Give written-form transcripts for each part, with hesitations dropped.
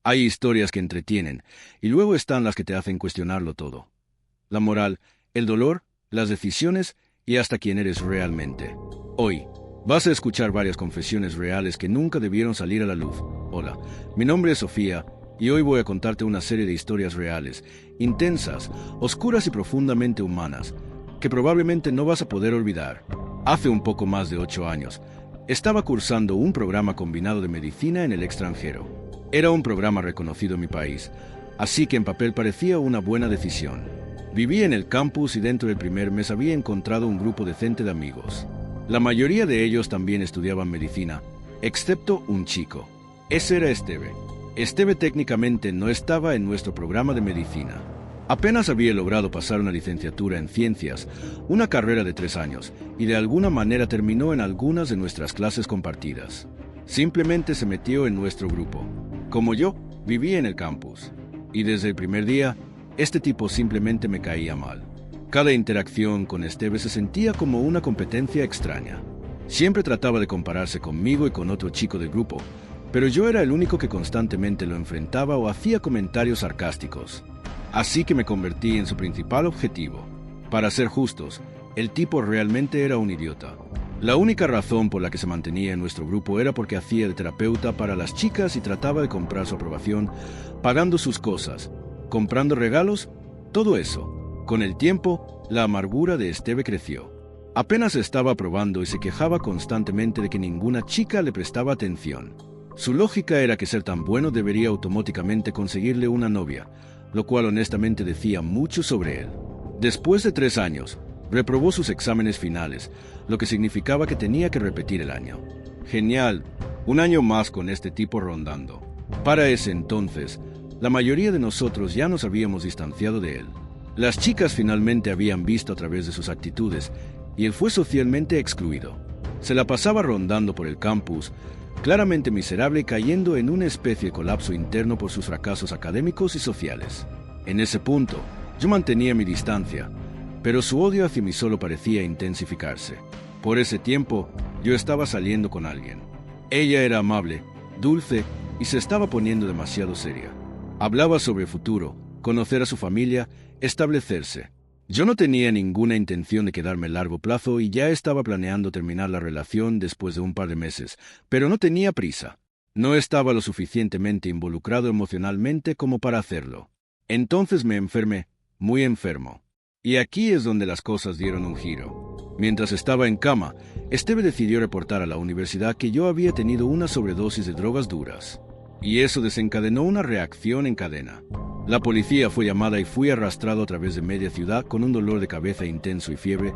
Hay historias que entretienen, y luego están las que te hacen cuestionarlo todo. La moral, el dolor, las decisiones y hasta quién eres realmente. Hoy, vas a escuchar varias confesiones reales que nunca debieron salir a la luz. Hola, mi nombre es Sofía, y hoy voy a contarte una serie de historias reales, intensas, oscuras y profundamente humanas, que probablemente no vas a poder olvidar. Hace un poco más de 8 años, estaba cursando un programa combinado de medicina en el extranjero. Era un programa reconocido en mi país, así que en papel parecía una buena decisión. Vivía en el campus y dentro del primer mes había encontrado un grupo decente de amigos. La mayoría de ellos también estudiaban medicina, excepto un chico. Ese era Esteve. Esteve técnicamente no estaba en nuestro programa de medicina. Apenas había logrado pasar una licenciatura en ciencias, una carrera de 3 años, y de alguna manera terminó en algunas de nuestras clases compartidas. Simplemente se metió en nuestro grupo. Como yo, vivía en el campus. Y desde el primer día, este tipo simplemente me caía mal. Cada interacción con Esteve se sentía como una competencia extraña. Siempre trataba de compararse conmigo y con otro chico del grupo, pero yo era el único que constantemente lo enfrentaba o hacía comentarios sarcásticos. Así que me convertí en su principal objetivo. Para ser justos, el tipo realmente era un idiota. La única razón por la que se mantenía en nuestro grupo era porque hacía de terapeuta para las chicas y trataba de comprar su aprobación, pagando sus cosas, comprando regalos, todo eso. Con el tiempo, la amargura de Esteve creció. Apenas estaba aprobando y se quejaba constantemente de que ninguna chica le prestaba atención. Su lógica era que ser tan bueno debería automáticamente conseguirle una novia, lo cual honestamente decía mucho sobre él. Después de 3 años, reprobó sus exámenes finales, lo que significaba que tenía que repetir el año. Genial, un año más con este tipo rondando. Para ese entonces, la mayoría de nosotros ya nos habíamos distanciado de él. Las chicas finalmente habían visto a través de sus actitudes, y él fue socialmente excluido. Se la pasaba rondando por el campus, claramente miserable y cayendo en una especie de colapso interno por sus fracasos académicos y sociales. En ese punto, yo mantenía mi distancia, pero su odio hacia mí solo parecía intensificarse. Por ese tiempo, yo estaba saliendo con alguien. Ella era amable, dulce y se estaba poniendo demasiado seria. Hablaba sobre el futuro, conocer a su familia, establecerse. Yo no tenía ninguna intención de quedarme a largo plazo y ya estaba planeando terminar la relación después de un par de meses, pero no tenía prisa. No estaba lo suficientemente involucrado emocionalmente como para hacerlo. Entonces me enfermé, muy enfermo. Y aquí es donde las cosas dieron un giro. Mientras estaba en cama, Esteve decidió reportar a la universidad que yo había tenido una sobredosis de drogas duras. Y eso desencadenó una reacción en cadena. La policía fue llamada y fui arrastrado a través de media ciudad con un dolor de cabeza intenso y fiebre,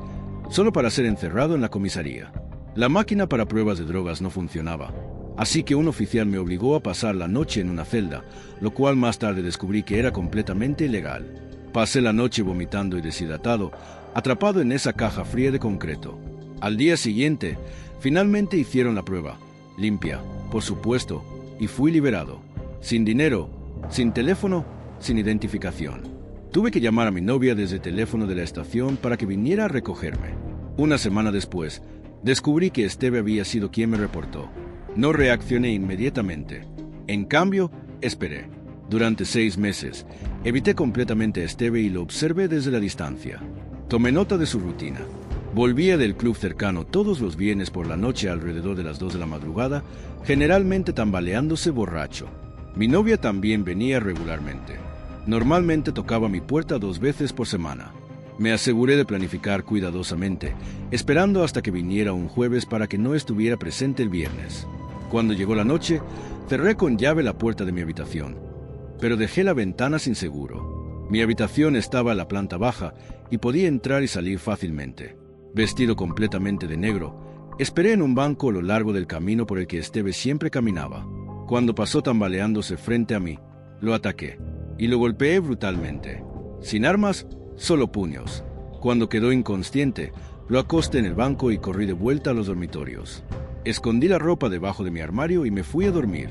solo para ser encerrado en la comisaría. La máquina para pruebas de drogas no funcionaba, así que un oficial me obligó a pasar la noche en una celda, lo cual más tarde descubrí que era completamente ilegal. Pasé la noche vomitando y deshidratado, atrapado en esa caja fría de concreto. Al día siguiente, finalmente hicieron la prueba, limpia, por supuesto, y fui liberado, sin dinero, sin teléfono, sin identificación. Tuve que llamar a mi novia desde el teléfono de la estación para que viniera a recogerme. Una semana después, descubrí que Esteve había sido quien me reportó. No reaccioné inmediatamente. En cambio, esperé. Durante 6 meses, evité completamente a Esteve y lo observé desde la distancia. Tomé nota de su rutina. Volvía del club cercano todos los viernes por la noche alrededor de las 2 de la madrugada, generalmente tambaleándose borracho. Mi novia también venía regularmente. Normalmente tocaba mi puerta 2 veces por semana. Me aseguré de planificar cuidadosamente, esperando hasta que viniera un jueves para que no estuviera presente el viernes. Cuando llegó la noche, cerré con llave la puerta de mi habitación, pero dejé la ventana sin seguro. Mi habitación estaba en la planta baja y podía entrar y salir fácilmente. Vestido completamente de negro, esperé en un banco a lo largo del camino por el que Esteve siempre caminaba. Cuando pasó tambaleándose frente a mí, lo ataqué y lo golpeé brutalmente. Sin armas, solo puños. Cuando quedó inconsciente, lo acosté en el banco y corrí de vuelta a los dormitorios. Escondí la ropa debajo de mi armario y me fui a dormir.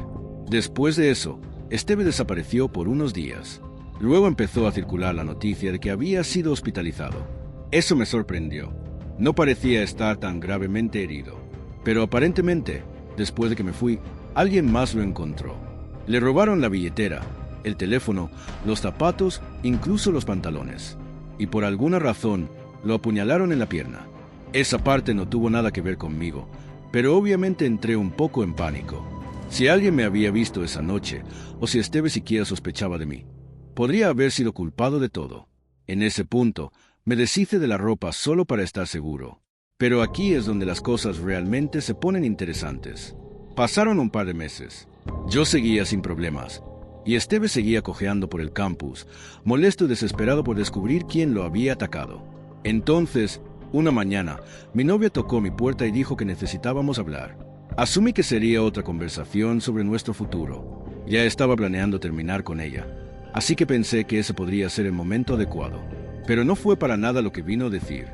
Después de eso, Esteve desapareció por unos días. Luego empezó a circular la noticia de que había sido hospitalizado. Eso me sorprendió. No parecía estar tan gravemente herido. Pero aparentemente, después de que me fui, alguien más lo encontró. Le robaron la billetera, el teléfono, los zapatos, incluso los pantalones. Y por alguna razón, lo apuñalaron en la pierna. Esa parte no tuvo nada que ver conmigo, pero obviamente entré un poco en pánico. Si alguien me había visto esa noche, o si Esteve siquiera sospechaba de mí, podría haber sido culpado de todo. En ese punto, me deshice de la ropa solo para estar seguro. Pero aquí es donde las cosas realmente se ponen interesantes. Pasaron un par de meses. Yo seguía sin problemas, y Esteve seguía cojeando por el campus, molesto y desesperado por descubrir quién lo había atacado. Entonces, una mañana, mi novia tocó mi puerta y dijo que necesitábamos hablar. Asumí que sería otra conversación sobre nuestro futuro. Ya estaba planeando terminar con ella, así que pensé que ese podría ser el momento adecuado. Pero no fue para nada lo que vino a decir.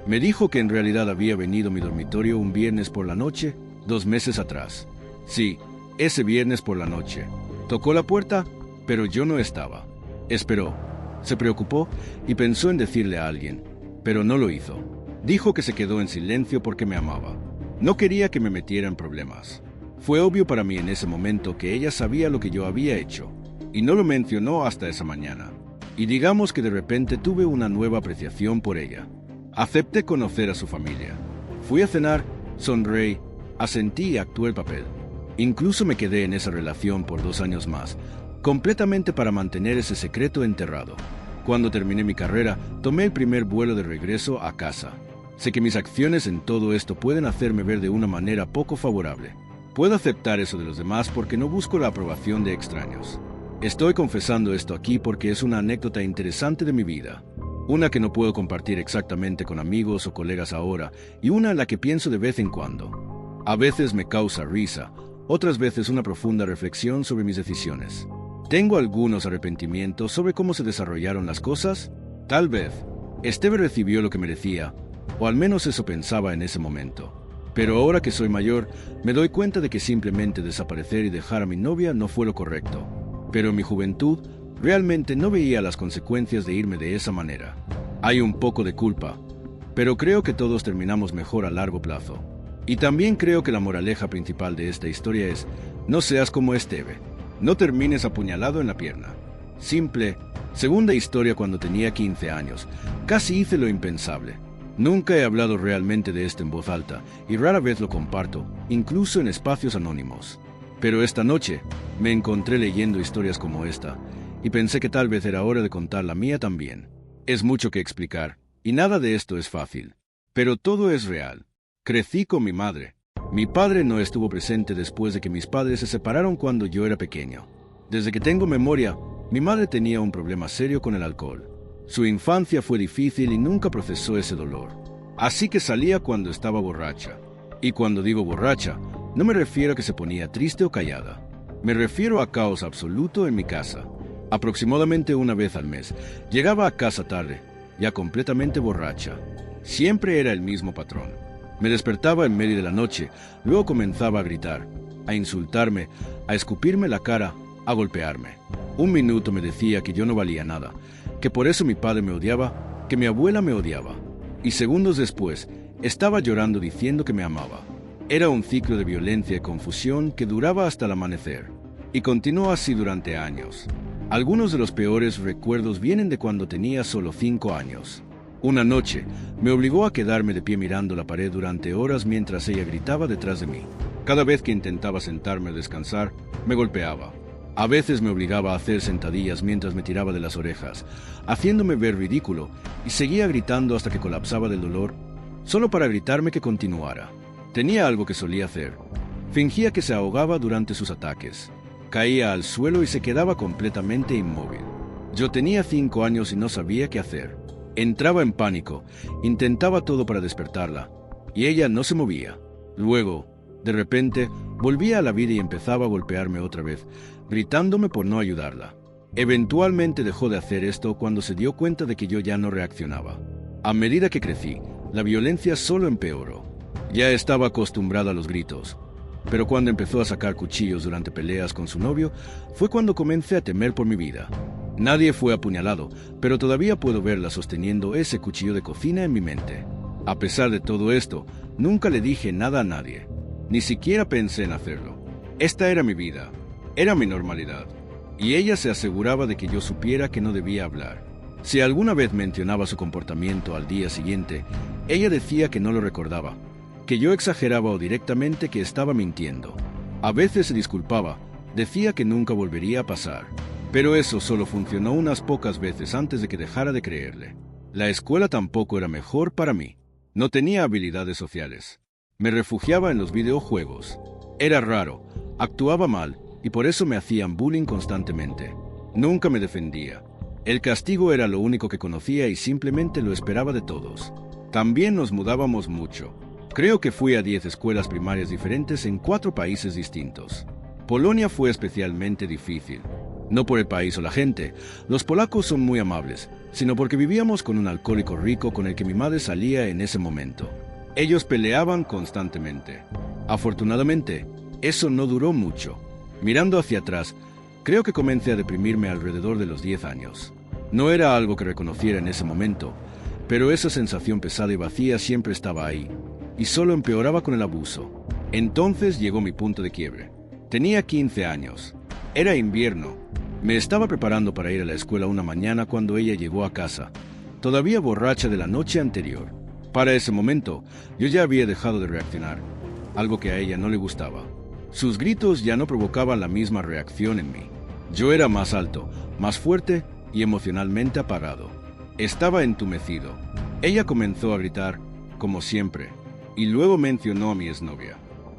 Me dijo que en realidad había venido a mi dormitorio un viernes por la noche, 2 meses atrás. Sí, ese viernes por la noche. Tocó la puerta, pero yo no estaba. Esperó, se preocupó y pensó en decirle a alguien, pero no lo hizo. Dijo que se quedó en silencio porque me amaba. No quería que me metiera en problemas. Fue obvio para mí en ese momento que ella sabía lo que yo había hecho, y no lo mencionó hasta esa mañana. Y digamos que de repente tuve una nueva apreciación por ella. Acepté conocer a su familia. Fui a cenar, sonreí, asentí y actué el papel. Incluso me quedé en esa relación por 2 años más, completamente para mantener ese secreto enterrado. Cuando terminé mi carrera, tomé el primer vuelo de regreso a casa. Sé que mis acciones en todo esto pueden hacerme ver de una manera poco favorable. Puedo aceptar eso de los demás porque no busco la aprobación de extraños. Estoy confesando esto aquí porque es una anécdota interesante de mi vida. Una que no puedo compartir exactamente con amigos o colegas ahora, y una en la que pienso de vez en cuando. A veces me causa risa, otras veces una profunda reflexión sobre mis decisiones. ¿Tengo algunos arrepentimientos sobre cómo se desarrollaron las cosas? Tal vez. Esteve recibió lo que merecía, o al menos eso pensaba en ese momento. Pero ahora que soy mayor, me doy cuenta de que simplemente desaparecer y dejar a mi novia no fue lo correcto. Pero en mi juventud, realmente no veía las consecuencias de irme de esa manera. Hay un poco de culpa, pero creo que todos terminamos mejor a largo plazo. Y también creo que la moraleja principal de esta historia es, no seas como Esteve. No termines apuñalado en la pierna. Simple. Segunda historia cuando tenía 15 años. Casi hice lo impensable. Nunca he hablado realmente de esto en voz alta, y rara vez lo comparto, incluso en espacios anónimos. Pero esta noche, me encontré leyendo historias como esta, y pensé que tal vez era hora de contar la mía también. Es mucho que explicar, y nada de esto es fácil. Pero todo es real. Crecí con mi madre. Mi padre no estuvo presente después de que mis padres se separaron cuando yo era pequeño. Desde que tengo memoria, mi madre tenía un problema serio con el alcohol. Su infancia fue difícil y nunca procesó ese dolor. Así que salía cuando estaba borracha. Y cuando digo borracha, no me refiero a que se ponía triste o callada. Me refiero a caos absoluto en mi casa. Aproximadamente una vez al mes, llegaba a casa tarde, ya completamente borracha. Siempre era el mismo patrón. Me despertaba en medio de la noche, luego comenzaba a gritar, a insultarme, a escupirme la cara, a golpearme. Un minuto me decía que yo no valía nada, que por eso mi padre me odiaba, que mi abuela me odiaba. Y segundos después, estaba llorando diciendo que me amaba. Era un ciclo de violencia y confusión que duraba hasta el amanecer. Y continuó así durante años. Algunos de los peores recuerdos vienen de cuando tenía solo 5 años. Una noche, me obligó a quedarme de pie mirando la pared durante horas mientras ella gritaba detrás de mí. Cada vez que intentaba sentarme a descansar, me golpeaba. A veces me obligaba a hacer sentadillas mientras me tiraba de las orejas, haciéndome ver ridículo, y seguía gritando hasta que colapsaba del dolor, solo para gritarme que continuara. Tenía algo que solía hacer. Fingía que se ahogaba durante sus ataques. Caía al suelo y se quedaba completamente inmóvil. Yo tenía 5 años y no sabía qué hacer. Entraba en pánico, intentaba todo para despertarla, y ella no se movía. Luego, de repente, volvía a la vida y empezaba a golpearme otra vez, gritándome por no ayudarla. Eventualmente dejó de hacer esto cuando se dio cuenta de que yo ya no reaccionaba. A medida que crecí, la violencia solo empeoró. Ya estaba acostumbrada a los gritos, pero cuando empezó a sacar cuchillos durante peleas con su novio, fue cuando comencé a temer por mi vida. Nadie fue apuñalado, pero todavía puedo verla sosteniendo ese cuchillo de cocina en mi mente. A pesar de todo esto, nunca le dije nada a nadie. Ni siquiera pensé en hacerlo. Esta era mi vida. Era mi normalidad, y ella se aseguraba de que yo supiera que no debía hablar. Si alguna vez mencionaba su comportamiento al día siguiente, ella decía que no lo recordaba, que yo exageraba o directamente que estaba mintiendo. A veces se disculpaba, decía que nunca volvería a pasar. Pero eso solo funcionó unas pocas veces antes de que dejara de creerle. La escuela tampoco era mejor para mí. No tenía habilidades sociales. Me refugiaba en los videojuegos. Era raro, actuaba mal, y por eso me hacían bullying constantemente. Nunca me defendía. El castigo era lo único que conocía y simplemente lo esperaba de todos. También nos mudábamos mucho. Creo que fui a 10 escuelas primarias diferentes en 4 países distintos. Polonia fue especialmente difícil. No por el país o la gente, los polacos son muy amables, sino porque vivíamos con un alcohólico rico con el que mi madre salía en ese momento. Ellos peleaban constantemente. Afortunadamente, eso no duró mucho. Mirando hacia atrás, creo que comencé a deprimirme alrededor de los 10 años. No era algo que reconociera en ese momento, pero esa sensación pesada y vacía siempre estaba ahí, y solo empeoraba con el abuso. Entonces llegó mi punto de quiebre. Tenía 15 años. Era invierno. Me estaba preparando para ir a la escuela una mañana cuando ella llegó a casa, todavía borracha de la noche anterior. Para ese momento, yo ya había dejado de reaccionar, algo que a ella no le gustaba. Sus gritos ya no provocaban la misma reacción en mí. Yo era más alto, más fuerte y emocionalmente apagado. Estaba entumecido. Ella comenzó a gritar, como siempre, y luego mencionó a mi exnovia.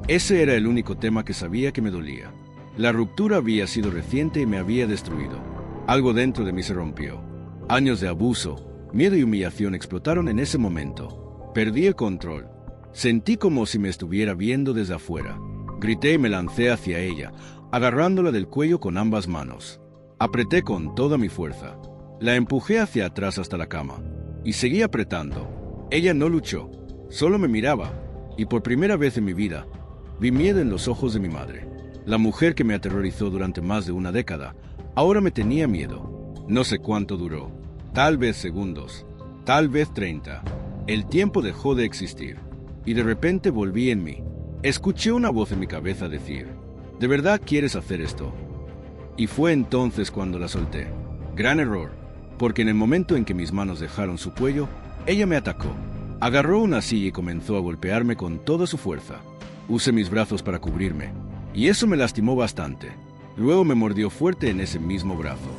Ese era el único tema que sabía que me dolía. La ruptura había sido reciente y me había destruido. Algo dentro de mí se rompió. Años de abuso, miedo y humillación explotaron en ese momento. Perdí el control. Sentí como si me estuviera viendo desde afuera. Grité y me lancé hacia ella, agarrándola del cuello con ambas manos. Apreté con toda mi fuerza. La empujé hacia atrás hasta la cama, y seguí apretando. Ella no luchó, solo me miraba, y por primera vez en mi vida, vi miedo en los ojos de mi madre. La mujer que me aterrorizó durante más de una década, ahora me tenía miedo. No sé cuánto duró, tal vez segundos, tal vez 30. El tiempo dejó de existir, y de repente volví en mí. Escuché una voz en mi cabeza decir, ¿de verdad quieres hacer esto? Y fue entonces cuando la solté. Gran error, porque en el momento en que mis manos dejaron su cuello, ella me atacó. Agarró una silla y comenzó a golpearme con toda su fuerza. Usé mis brazos para cubrirme, y eso me lastimó bastante. Luego me mordió fuerte en ese mismo brazo.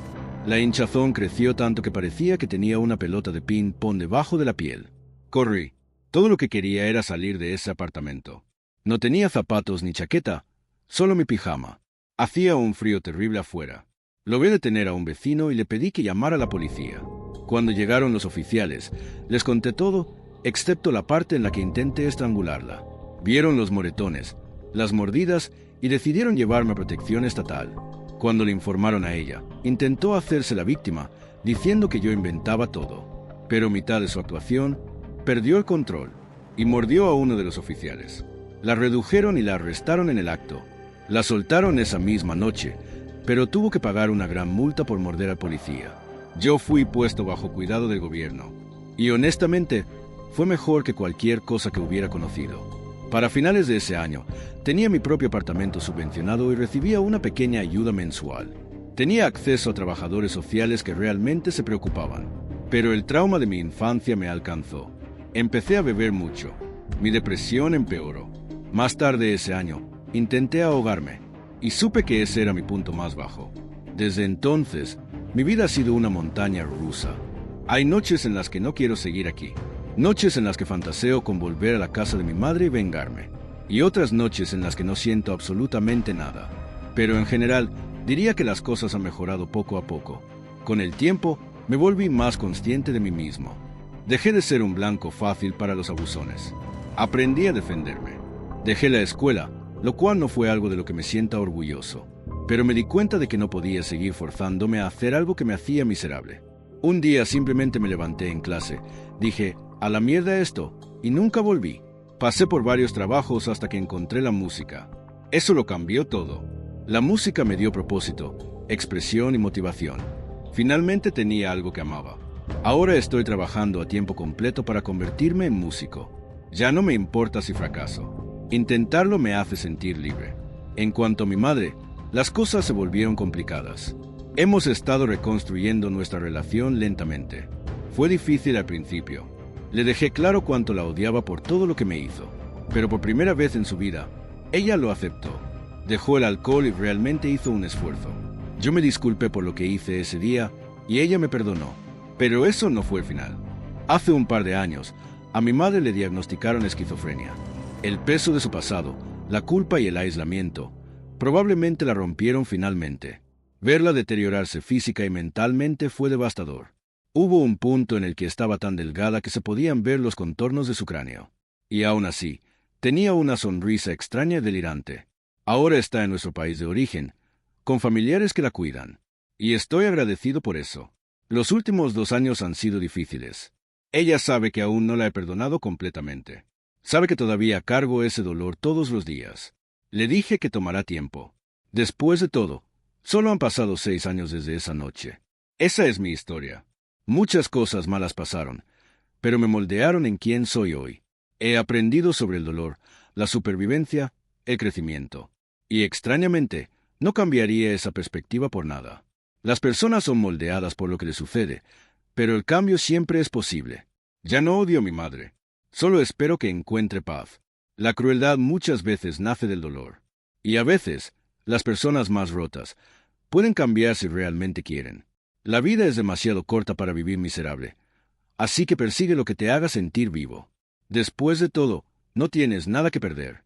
La hinchazón creció tanto que parecía que tenía una pelota de ping-pong debajo de la piel. Corrí. Todo lo que quería era salir de ese apartamento. No tenía zapatos ni chaqueta, solo mi pijama. Hacía un frío terrible afuera. Logré detener a un vecino y le pedí que llamara a la policía. Cuando llegaron los oficiales, les conté todo, excepto la parte en la que intenté estrangularla. Vieron los moretones, las mordidas y decidieron llevarme a protección estatal. Cuando le informaron a ella, intentó hacerse la víctima, diciendo que yo inventaba todo. Pero a mitad de su actuación, perdió el control y mordió a uno de los oficiales. La redujeron y la arrestaron en el acto. La soltaron esa misma noche, pero tuvo que pagar una gran multa por morder al policía. Yo fui puesto bajo cuidado del gobierno, y honestamente, fue mejor que cualquier cosa que hubiera conocido. Para finales de ese año, tenía mi propio apartamento subvencionado y recibía una pequeña ayuda mensual. Tenía acceso a trabajadores sociales que realmente se preocupaban, pero el trauma de mi infancia me alcanzó. Empecé a beber mucho. Mi depresión empeoró. Más tarde ese año, intenté ahogarme, y supe que ese era mi punto más bajo. Desde entonces, mi vida ha sido una montaña rusa. Hay noches en las que no quiero seguir aquí, noches en las que fantaseo con volver a la casa de mi madre y vengarme, y otras noches en las que no siento absolutamente nada. Pero en general, diría que las cosas han mejorado poco a poco. Con el tiempo, me volví más consciente de mí mismo. Dejé de ser un blanco fácil para los abusones. Aprendí a defenderme. Dejé la escuela, lo cual no fue algo de lo que me sienta orgulloso. Pero me di cuenta de que no podía seguir forzándome a hacer algo que me hacía miserable. Un día simplemente me levanté en clase, dije, a la mierda esto, y nunca volví. Pasé por varios trabajos hasta que encontré la música. Eso lo cambió todo. La música me dio propósito, expresión y motivación. Finalmente tenía algo que amaba. Ahora estoy trabajando a tiempo completo para convertirme en músico. Ya no me importa si fracaso. Intentarlo me hace sentir libre. En cuanto a mi madre, Las cosas se volvieron complicadas. Hemos estado reconstruyendo nuestra relación lentamente. Fue difícil al principio. Le dejé claro cuánto la odiaba por todo lo que me hizo. Pero por primera vez en su vida, ella lo aceptó. Dejó el alcohol y realmente hizo un esfuerzo. Yo me disculpé por lo que hice ese día y ella me perdonó. Pero eso no fue el final. Hace un par de años, a mi madre le diagnosticaron esquizofrenia. El peso de su pasado, la culpa y el aislamiento, probablemente la rompieron finalmente. Verla deteriorarse física y mentalmente fue devastador. Hubo un punto en el que estaba tan delgada que se podían ver los contornos de su cráneo. Y aún así, tenía una sonrisa extraña y delirante. Ahora está en nuestro país de origen, con familiares que la cuidan. Y estoy agradecido por eso. Los últimos 2 años han sido difíciles. Ella sabe que aún no la he perdonado completamente. Sabe que todavía cargo ese dolor todos los días. Le dije que tomará tiempo. Después de todo, solo han pasado 6 años desde esa noche. Esa es mi historia. Muchas cosas malas pasaron, pero me moldearon en quien soy hoy. He aprendido sobre el dolor, la supervivencia, el crecimiento. Y extrañamente, no cambiaría esa perspectiva por nada. Las personas son moldeadas por lo que les sucede, pero el cambio siempre es posible. Ya no odio a mi madre. Solo espero que encuentre paz. La crueldad muchas veces nace del dolor. Y a veces, las personas más rotas pueden cambiar si realmente quieren. La vida es demasiado corta para vivir miserable. Así que persigue lo que te haga sentir vivo. Después de todo, no tienes nada que perder.